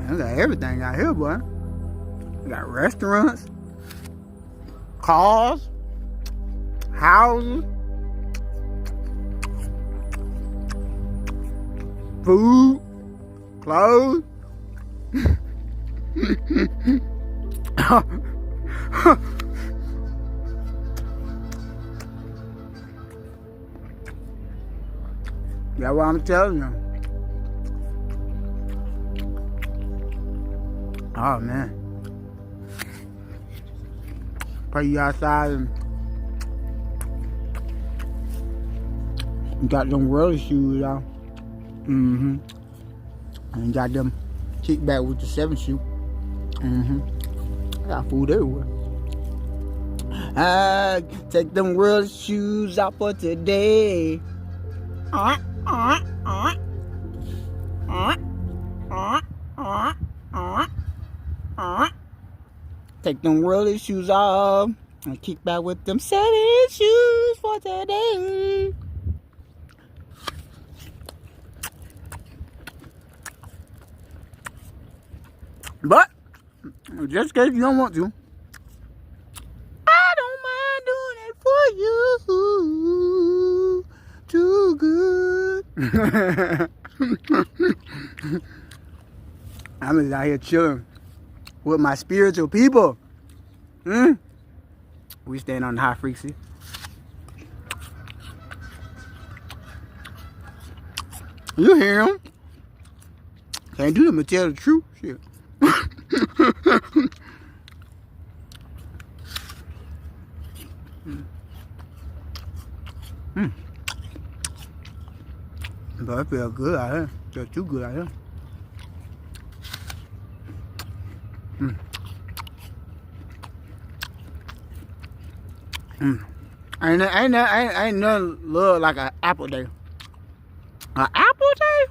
I got everything out here, boy. We got restaurants, cars, houses, food, clothes. That's what I'm telling you. Oh man. Put you outside and you got them roller shoes, y'all. And you got them kickback with the 7 shoe. I got food everywhere. I take them roller shoes out for today. Take them roller shoes off and kick back with them 7 shoes for today. But just in case you don't want to, I don't mind doing it for you. Too good. I'm just out here chilling with my spiritual people. We stand on the high frequency. You hear him? Can't do them but tell the truth. Shit. But I feel good out here. Feel too good out here. Ain't nothing look like an apple day. An apple day?